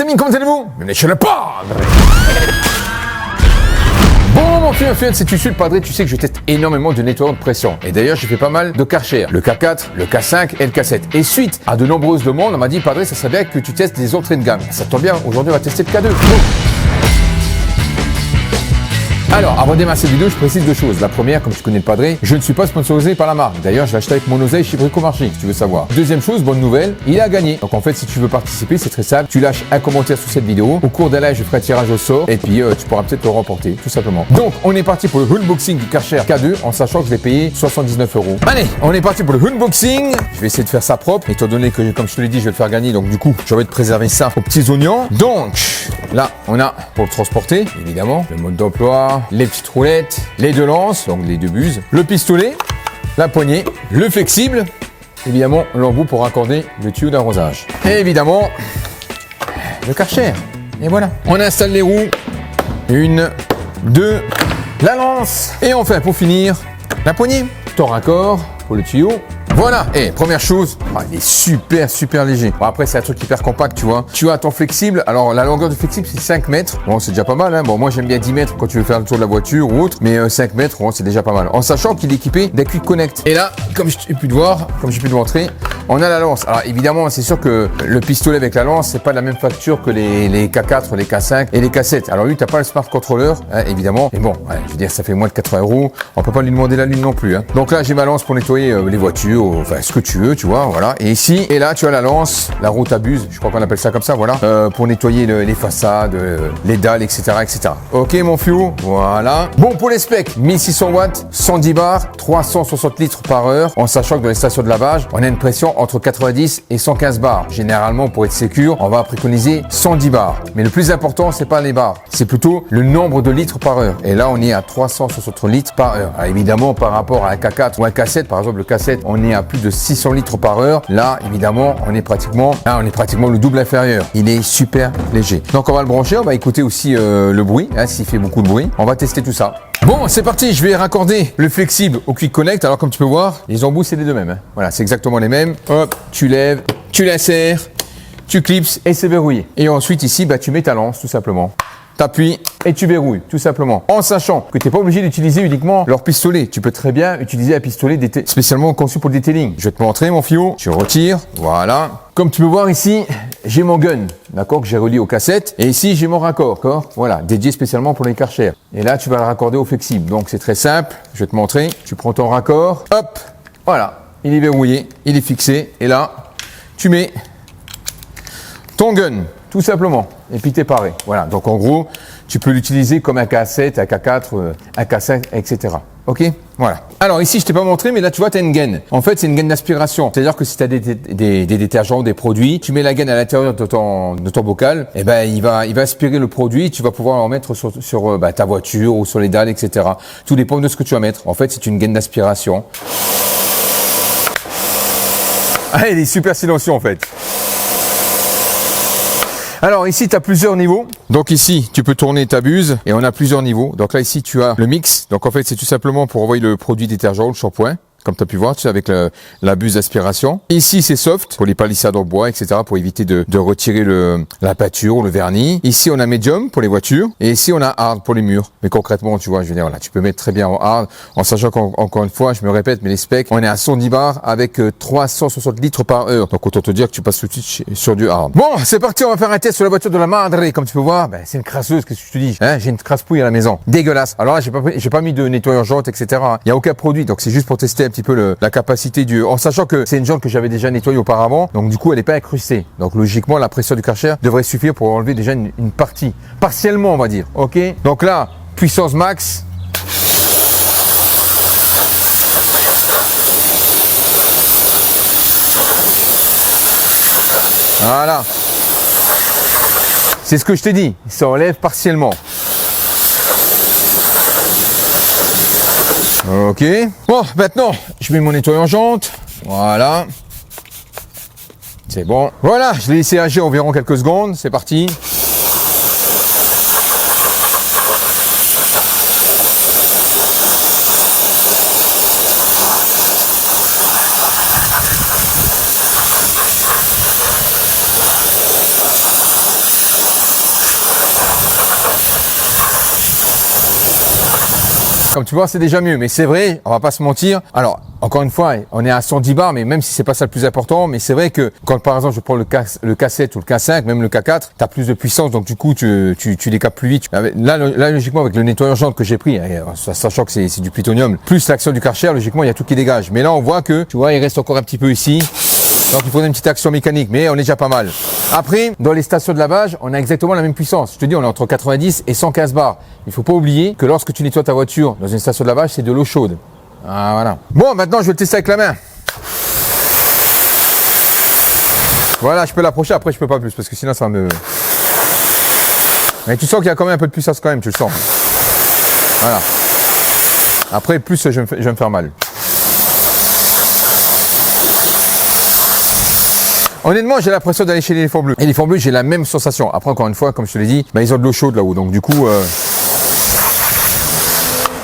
amis, comment allez-vous? Bienvenue chez le Padre. Bon, mon fils, si tu suis le Padre, tu sais que je teste énormément de nettoyants de pression. Et d'ailleurs, j'ai fait pas mal de Karcher, le K4, le K5 et le K7. Et suite à de nombreuses demandes, on m'a dit, Padre, ça serait bien que tu testes des entrées de gamme. Ça tombe bien, aujourd'hui, on va tester le K2. Bon. Alors, avant de démarrer cette vidéo, je précise deux choses. La première, comme tu connais le Padre, je ne suis pas sponsorisé par la marque. D'ailleurs, je l'ai acheté avec mon oseille chez Bricomarché, si tu veux savoir. Deuxième chose, bonne nouvelle, il a gagné. Donc en fait, si tu veux participer, c'est très simple. Tu lâches un commentaire sous cette vidéo. Au cours d'un live, je ferai un tirage au sort et puis tu pourras peut-être le remporter, tout simplement. Donc, on est parti pour le unboxing du Karcher K2 en sachant que je l'ai payé 79 €. Allez, on est parti pour le unboxing. Je vais essayer de faire ça propre, étant donné que, comme je te l'ai dit, je vais le faire gagner. Donc du coup, j'ai envie de préserver ça aux petits oignons. Donc, là, on a pour le transporter, évidemment, le mode d'emploi, les petites roulettes, les deux lances, donc les deux buses, le pistolet, la poignée, le flexible, évidemment l'embout pour raccorder le tuyau d'arrosage. Et évidemment, le Karcher. Et voilà. On installe les roues. Une, deux, la lance. Et enfin, pour finir, la poignée. Ton raccord pour le tuyau. Voilà, et première chose, il est super léger. Bon, après c'est un truc hyper compact, tu vois. Tu as ton flexible, alors la longueur du flexible c'est 5 mètres. Bon, c'est déjà pas mal, hein. Bon, moi j'aime bien 10 mètres quand tu veux faire le tour de la voiture ou autre, mais 5 mètres, bon, c'est déjà pas mal. En sachant qu'il est équipé d'un Quick Connect. Et là, comme j'ai pu te voir, comme j'ai pu te montrer, on a la lance. Alors évidemment, c'est sûr que le pistolet avec la lance, c'est pas de la même facture que les K4, les K5 et les K7. Alors lui, t'as pas le Smart Controller, hein, évidemment. Mais bon, ouais, je veux dire, ça fait moins de 80 €. On peut pas lui demander la lune non plus, hein. Donc là, j'ai ma lance pour nettoyer les voitures, enfin ce que tu veux, tu vois, voilà. Et ici, et là, tu as la lance, la route à buse, je crois qu'on appelle ça comme ça, voilà, pour nettoyer les façades, les dalles, etc., etc. Ok, mon fiou, voilà. Bon, pour les specs, 1600 watts, 110 bars, 360 litres par heure, en sachant que dans les stations de lavage, on a une pression entre 90 et 115 bars. Généralement, pour être sécure, on va préconiser 110 bars. Mais le plus important, c'est pas les bars, c'est plutôt le nombre de litres par heure. Et là, on est à 360 litres par heure. Alors, évidemment, par rapport à un K4 ou un K7, par exemple, le K7, on est à plus de 600 litres par heure. Là, évidemment, on est pratiquement le double inférieur. Il est super léger. Donc, on va le brancher. On va écouter aussi le bruit, hein, s'il fait beaucoup de bruit. On va tester tout ça. Bon, c'est parti. Je vais raccorder le flexible au Quick Connect. Alors, comme tu peux voir, les embouts, c'est les deux mêmes, hein. Voilà, c'est exactement les mêmes. Hop, tu lèves, tu la serres, tu clipses et c'est verrouillé. Et ensuite, ici, tu mets ta lance, tout simplement. T'appuies et tu verrouilles, tout simplement. En sachant que tu n'es pas obligé d'utiliser uniquement leur pistolet. Tu peux très bien utiliser un pistolet spécialement conçu pour le detailing. Je vais te montrer, mon fiot. Tu retires, voilà. Comme tu peux voir ici, j'ai mon gun, d'accord, que j'ai relié au K7. Et ici, j'ai mon raccord, d'accord, voilà, dédié spécialement pour les Karcher. Et là, tu vas le raccorder au flexible. Donc, c'est très simple. Je vais te montrer. Tu prends ton raccord, hop, voilà. Il est verrouillé, il est fixé. Et là, tu mets ton gun, tout simplement. Et puis t'es paré. Voilà. Donc en gros, tu peux l'utiliser comme un K7, un K4, un K5, etc. Ok? Voilà. Alors ici, je t'ai pas montré, mais là tu vois, tu as une gaine. En fait, c'est une gaine d'aspiration. C'est-à-dire que si tu as des détergents, des produits, tu mets la gaine à l'intérieur de ton bocal, et ben il va aspirer le produit. Tu vas pouvoir en mettre sur ta voiture ou sur les dalles, etc. Tout dépend de ce que tu vas mettre. En fait, c'est une gaine d'aspiration. Ah, il est super silencieux en fait. Alors ici, tu as plusieurs niveaux. Donc ici, tu peux tourner ta buse et on a plusieurs niveaux. Donc là, ici, tu as le mix. Donc en fait, c'est tout simplement pour envoyer le produit détergent, le shampoing. Comme tu as pu voir, tu sais, avec la buse d'aspiration. Ici, c'est soft pour les palissades en bois, etc., pour éviter de retirer la peinture ou le vernis. Ici, on a medium pour les voitures. Et ici, on a hard pour les murs. Mais concrètement, tu vois, je veux dire, voilà, tu peux mettre très bien en hard, en sachant qu'encore une fois, je me répète, mais les specs, on est à 110 bars avec 360 litres par heure. Donc, autant te dire que tu passes tout de suite sur du hard. Bon, c'est parti, on va faire un test sur la voiture de la Madre. Comme tu peux voir, c'est une crasseuse, qu'est-ce que je te dis? Hein, j'ai une crasse-pouille à la maison. Dégueulasse. Alors là, j'ai pas mis de nettoyeur jante, etc. Il y a aucun produit. Donc, c'est juste pour tester un petit peu la capacité en sachant que c'est une jante que j'avais déjà nettoyée auparavant, donc du coup elle n'est pas incrustée. Donc logiquement la pression du Karcher devrait suffire pour enlever déjà une partie, partiellement on va dire. Ok. Donc là, puissance max. Voilà. C'est ce que je t'ai dit, ça enlève partiellement. Ok. Bon, maintenant, je mets mon nettoyant jante. Voilà. C'est bon. Voilà, je l'ai laissé agir environ quelques secondes. C'est parti. Comme tu vois, c'est déjà mieux. Mais c'est vrai, on va pas se mentir. Alors, encore une fois, on est à 110 bars, mais même si c'est pas ça le plus important, mais c'est vrai que quand par exemple je prends le K7 ou le K5, même le K4, tu as plus de puissance, donc du coup tu les captes plus vite. Là logiquement avec le nettoyeur jante que j'ai pris, sachant que c'est du plutonium, plus l'action du Karcher, logiquement il y a tout qui dégage. Mais là on voit que, tu vois, il reste encore un petit peu ici. Donc il faudrait une petite action mécanique, mais on est déjà pas mal. Après, dans les stations de lavage, on a exactement la même puissance. Je te dis, on est entre 90 et 115 bars. Il faut pas oublier que lorsque tu nettoies ta voiture dans une station de lavage, c'est de l'eau chaude. Ah, voilà. Bon, maintenant, je vais le tester avec la main. Voilà, je peux l'approcher. Après, je peux pas plus parce que sinon, ça va me... Mais tu sens qu'il y a quand même un peu de puissance quand même, tu le sens. Voilà. Après, plus, je vais me faire mal. Honnêtement, j'ai l'impression d'aller chez l'éléphant bleu. Et l'éléphant bleu, j'ai la même sensation. Après, encore une fois, comme je te l'ai dit, bah, ils ont de l'eau chaude là-haut. Donc, du coup...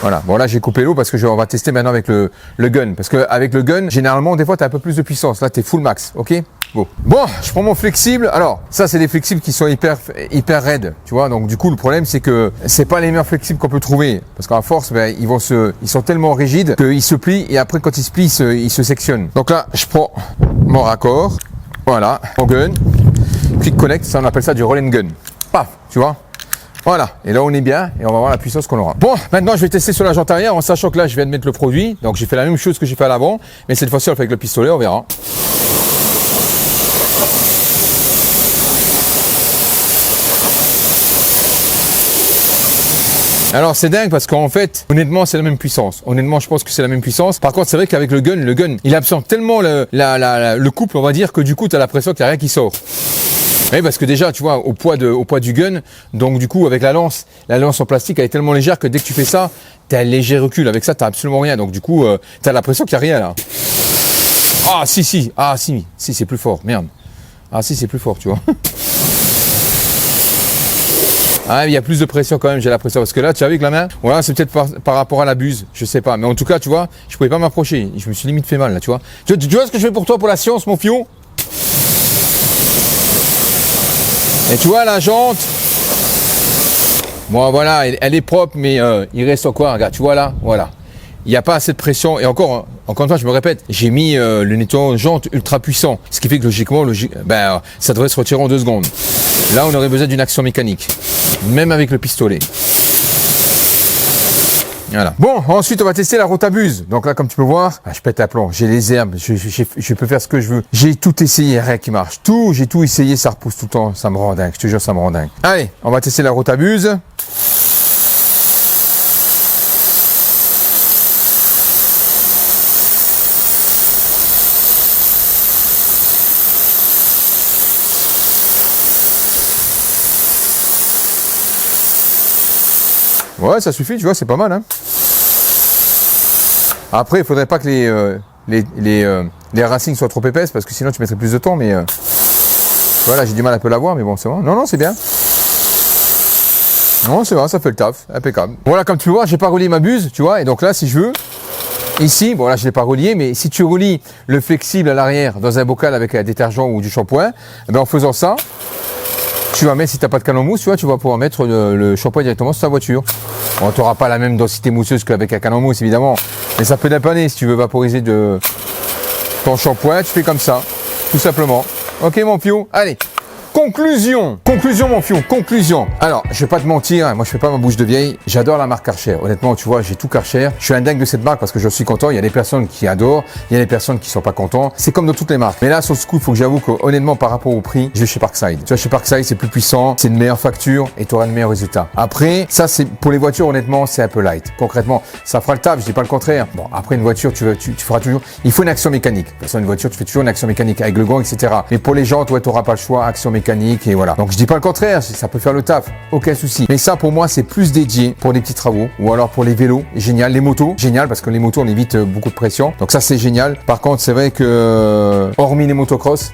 Voilà, bon là j'ai coupé l'eau parce que on va tester maintenant avec le gun. Parce qu'avec le gun, généralement, des fois, tu as un peu plus de puissance. Là, tu es full max, ok? Bon, je prends mon flexible. Alors, ça, c'est des flexibles qui sont hyper raides, tu vois. Donc, du coup, le problème, c'est que c'est pas les meilleurs flexibles qu'on peut trouver. Parce qu'à force, ben, ils sont tellement rigides qu'ils se plient et après, quand ils se plient, ils se sectionnent. Donc là, je prends mon raccord. Voilà, mon gun. Quick connect, ça, on appelle ça du roll and gun. Paf, tu vois. Voilà, et là on est bien et on va voir la puissance qu'on aura. Bon, maintenant je vais tester sur la jante arrière en sachant que là je viens de mettre le produit. Donc j'ai fait la même chose que j'ai fait à l'avant, mais cette fois-ci on le fait avec le pistolet, on verra. Alors c'est dingue parce qu'en fait, honnêtement c'est la même puissance. Honnêtement je pense que c'est la même puissance. Par contre c'est vrai qu'avec le gun, il absorbe tellement le couple on va dire que du coup tu as l'impression qu'il n'y a rien qui sort. Oui, parce que déjà, tu vois, au poids du gun, donc du coup, avec la lance en plastique, elle est tellement légère que dès que tu fais ça, t'as un léger recul. Avec ça, t'as absolument rien. Donc du coup, t'as l'impression qu'il n'y a rien là. Ah, si, c'est plus fort, merde. Ah, si, c'est plus fort, tu vois. Ah, il y a plus de pression quand même, j'ai l'impression. Parce que là, tu as vu avec la main, voilà, c'est peut-être par rapport à la buse, je sais pas. Mais en tout cas, tu vois, je pouvais pas m'approcher. Je me suis limite fait mal là, tu vois. Tu vois ce que je fais pour toi, pour la science, mon fion? Et tu vois la jante, bon voilà, elle est propre, mais il reste encore, regarde, tu vois là, voilà. Il n'y a pas assez de pression, et encore une fois, je me répète, j'ai mis le nettoyant jante ultra puissant, ce qui fait que logiquement, ça devrait se retirer en 2 secondes. Là, on aurait besoin d'une action mécanique, même avec le pistolet. Voilà. Bon, ensuite, on va tester la rotabuse. Donc là, comme tu peux voir, je pète un plomb. J'ai les herbes, je peux faire ce que je veux. J'ai tout essayé, rien qui marche. J'ai tout essayé, ça repousse tout le temps. Ça me rend dingue, je te jure, ça me rend dingue. Allez, on va tester la rotabuse. Ouais, ça suffit, tu vois, c'est pas mal, hein. Après, il faudrait pas que les racines soient trop épaisses parce que sinon tu mettrais plus de temps, mais voilà, j'ai du mal à peu la voir, mais bon, c'est bon. Non, c'est bien. Non, c'est bon, ça fait le taf, impeccable. Voilà, comme tu peux voir, j'ai pas relié ma buse, tu vois, et donc là, si je veux, ici, bon là, je l'ai pas relié, mais si tu relis le flexible à l'arrière dans un bocal avec un détergent ou du shampoing, ben en faisant ça, tu vas mettre, si tu n'as pas de canon mousse, tu vois, tu vas pouvoir mettre le shampoing directement sur ta voiture. Bon, tu n'auras pas la même densité mousseuse qu'avec un canon mousse, évidemment. Mais ça peut dépanner. Si tu veux vaporiser ton shampoing, tu fais comme ça. Tout simplement. Ok, mon piou. Allez. Conclusion, mon fion, conclusion. Alors, je vais pas te mentir, moi je fais pas ma bouche de vieille, j'adore la marque Karcher. Honnêtement, tu vois, j'ai tout Karcher. Je suis un dingue de cette marque parce que je suis content. Il y a des personnes qui adorent, il y a des personnes qui sont pas contents. C'est comme dans toutes les marques. Mais là, sur ce coup, il faut que j'avoue que honnêtement, par rapport au prix, je vais chez Parkside. Tu vois, chez Parkside, c'est plus puissant, c'est une meilleure facture et tu auras le meilleur résultat. Après, ça c'est pour les voitures, honnêtement, c'est un peu light. Concrètement, ça fera le taf, je dis pas le contraire. Bon, après une voiture, tu feras toujours. Il faut une action mécanique. Parce que une voiture, tu fais toujours une action mécanique avec le gant, etc. Mais pour les gens, toi, tu n'auras pas le choix, action mécanique et voilà. Donc je dis pas le contraire, ça peut faire le taf, aucun souci. Mais ça pour moi c'est plus dédié pour des petits travaux ou alors pour les vélos, génial. Les motos, génial parce que les motos on évite beaucoup de pression. Donc ça c'est génial. Par contre c'est vrai que hormis les motocross,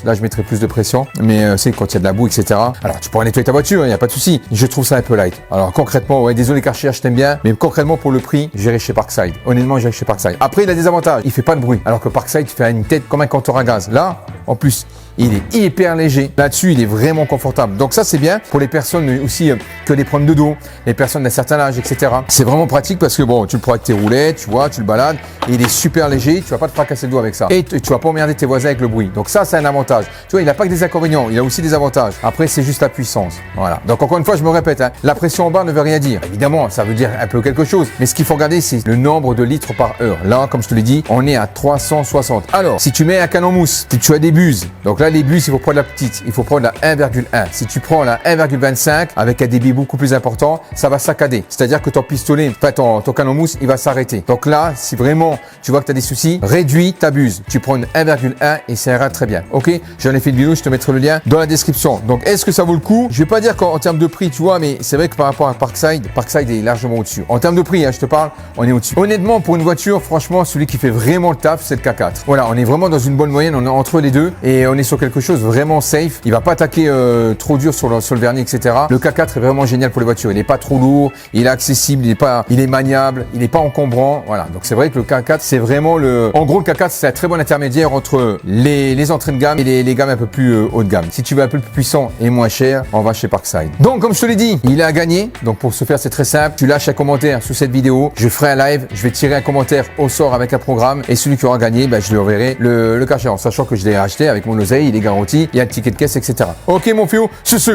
là je mettrais plus de pression. Mais c'est quand il y a de la boue, etc. Alors tu pourras nettoyer ta voiture, il n'y a pas de souci. Je trouve ça un peu light. Alors concrètement, ouais, désolé Karcher, je t'aime bien, mais concrètement pour le prix, j'irai chez Parkside. Honnêtement, j'irai chez Parkside. Après il a des avantages, il fait pas de bruit. Alors que Parkside il fait une tête comme un compteur à gaz. Là, en plus, il est hyper léger. Là-dessus, il est vraiment confortable. Donc ça, c'est bien pour les personnes aussi que les prendre de dos, les personnes d'un certain âge, etc. C'est vraiment pratique parce que bon, tu le prends avec tes roulettes, tu vois, tu le balades, et il est super léger, tu vas pas te fracasser le dos avec ça. Et tu vas pas emmerder tes voisins avec le bruit. Donc ça, c'est un avantage. Tu vois, il n'a pas que des inconvénients, il a aussi des avantages. Après, c'est juste la puissance. Voilà. Donc encore une fois, je me répète, hein, la pression en barre ne veut rien dire. Évidemment, ça veut dire un peu quelque chose. Mais ce qu'il faut regarder, c'est le nombre de litres par heure. Là, comme je te l'ai dit, on est à 360. Alors, si tu mets un canon mousse, si tu as des buses, donc là, les buses, il faut prendre la petite. Il faut prendre la 1,1. Si tu prends la 1,25 avec un débit beaucoup plus important, ça va saccader. C'est-à-dire que ton pistolet, enfin ton canon mousse, il va s'arrêter. Donc là, si vraiment tu vois que tu as des soucis, réduis ta buse. Tu prends une 1,1 et ça ira très bien. Ok? J'en ai fait une vidéo, je te mettrai le lien dans la description. Donc, est-ce que ça vaut le coup? Je vais pas dire qu'en termes de prix, tu vois, mais c'est vrai que par rapport à Parkside est largement au-dessus. En termes de prix, hein, je te parle, on est au-dessus. Honnêtement, pour une voiture, franchement, celui qui fait vraiment le taf, c'est le K4. Voilà, on est vraiment dans une bonne moyenne, on est entre les deux et on est sur quelque chose vraiment safe. Il va pas attaquer trop dur sur le vernis, etc. Le K4 est vraiment génial pour les voitures. Il est pas trop lourd, il est accessible, il est maniable, il est pas encombrant. Voilà, donc c'est vrai que le K4, c'est vraiment en gros, le K4, c'est un très bon intermédiaire entre les entrées de gamme et les gammes un peu plus haut de gamme. Si tu veux un peu plus puissant et moins cher, on va chez Parkside. Donc, comme je te l'ai dit, il a gagné. Donc, pour ce faire, c'est très simple. Tu lâches un commentaire sous cette vidéo. Je ferai un live. Je vais tirer un commentaire au sort avec un programme. Et celui qui aura gagné, je lui enverrai le cachet. En sachant que je l'ai acheté avec mon oseille, il est garanti. Il y a un ticket de caisse, etc. Ok, mon fio.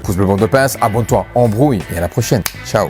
Pouce bleu, bande de pince. Abonne-toi, embrouille. Et à la prochaine. Ciao.